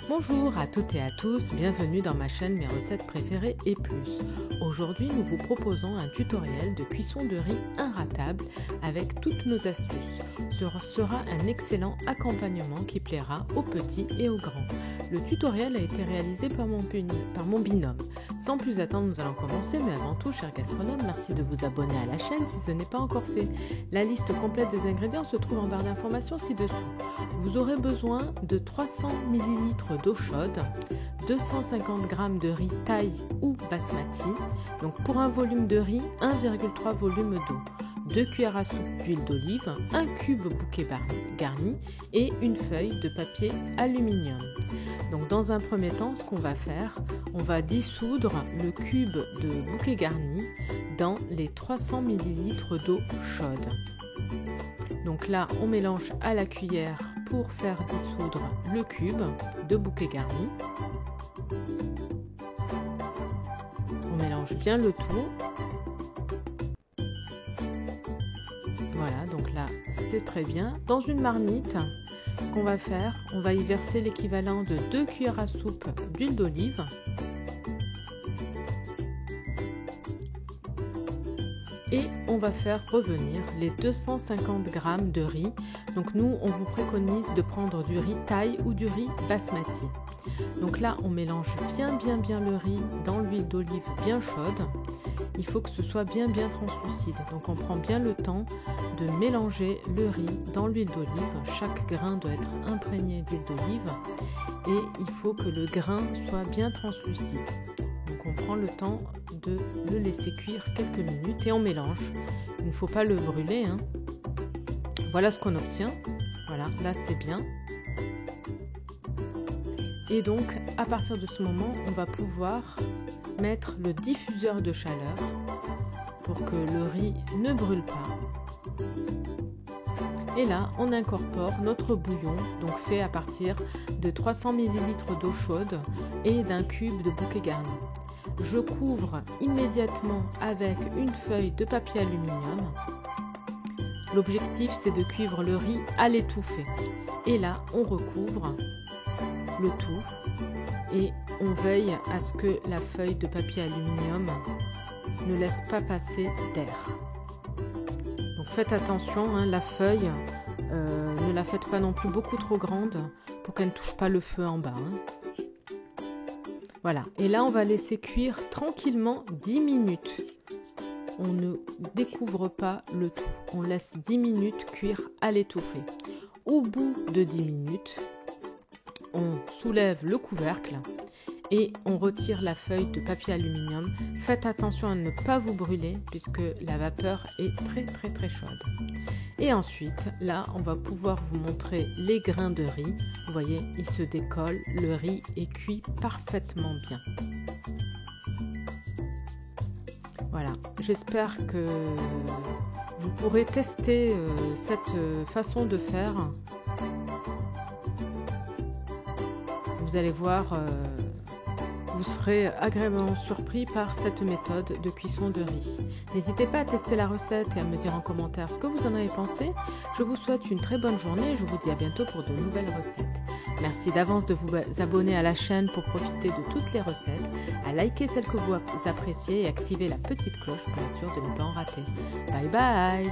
Bonjour à toutes et à tous, bienvenue dans ma chaîne Mes recettes préférées et plus. Aujourd'hui, nous vous proposons un tutoriel de cuisson de riz inratable avec toutes nos astuces. Ce sera un excellent accompagnement qui plaira aux petits et aux grands. Le tutoriel a été réalisé par mon binôme. Sans plus attendre, nous allons commencer, mais avant tout, chers gastronomes, merci de vous abonner à la chaîne si ce n'est pas encore fait. La liste complète des ingrédients se trouve en barre d'informations ci-dessous. Vous aurez besoin de 300 ml d'eau chaude, 250 g de riz thaï ou basmati, donc pour un volume de riz, 1,3 volume d'eau, 2 cuillères à soupe d'huile d'olive, un cube bouquet garni et une feuille de papier aluminium. Donc dans un premier temps, ce qu'on va faire, on va dissoudre le cube de bouquet garni dans les 300 ml d'eau chaude. Donc là, on mélange à la cuillère pour faire dissoudre le cube de bouquet garni. On mélange bien le tout. Voilà, donc là, c'est très bien. Dans une marmite, ce qu'on va faire, on va y verser l'équivalent de 2 cuillères à soupe d'huile d'olive. Et on va faire revenir les 250 g de riz. Donc nous, on vous préconise de prendre du riz thaï ou du riz basmati. Donc là, on mélange bien le riz dans l'huile d'olive bien chaude. Il faut que ce soit bien translucide. Donc on prend bien le temps de mélanger le riz dans l'huile d'olive. Chaque grain doit être imprégné d'huile d'olive et il faut que le grain soit bien translucide. Donc on prend le temps de le laisser cuire quelques minutes et on mélange. Il ne faut pas le brûler, hein. Voilà ce qu'on obtient. Voilà, là c'est bien. Et donc à partir de ce moment, on va pouvoir mettre le diffuseur de chaleur pour que le riz ne brûle pas. Et là, on incorpore notre bouillon, donc fait à partir de 300 ml d'eau chaude et d'un cube de bouquet garni. Je couvre immédiatement avec une feuille de papier aluminium. L'objectif, c'est de cuire le riz à l'étouffée. Et là, on recouvre le tout et on veille à ce que la feuille de papier aluminium ne laisse pas passer d'air. Donc faites attention, hein, la feuille, ne la faites pas non plus beaucoup trop grande pour qu'elle ne touche pas le feu en bas. Hein. Voilà, et là on va laisser cuire tranquillement 10 minutes. On ne découvre pas le tout, on laisse 10 minutes cuire à l'étouffée. Au bout de 10 minutes, on soulève le couvercle et on retire la feuille de papier aluminium. Faites attention à ne pas vous brûler puisque la vapeur est très chaude. Et ensuite, là, on va pouvoir vous montrer les grains de riz. Vous voyez, ils se décollent, le riz est cuit parfaitement bien. Voilà, j'espère que vous pourrez tester cette façon de faire. Vous allez voir, vous serez agréablement surpris par cette méthode de cuisson de riz. N'hésitez pas à tester la recette et à me dire en commentaire ce que vous en avez pensé. Je vous souhaite une très bonne journée et je vous dis à bientôt pour de nouvelles recettes. Merci d'avance de vous abonner à la chaîne pour profiter de toutes les recettes, à liker celles que vous appréciez et activer la petite cloche pour être sûr de ne pas en rater. Bye bye!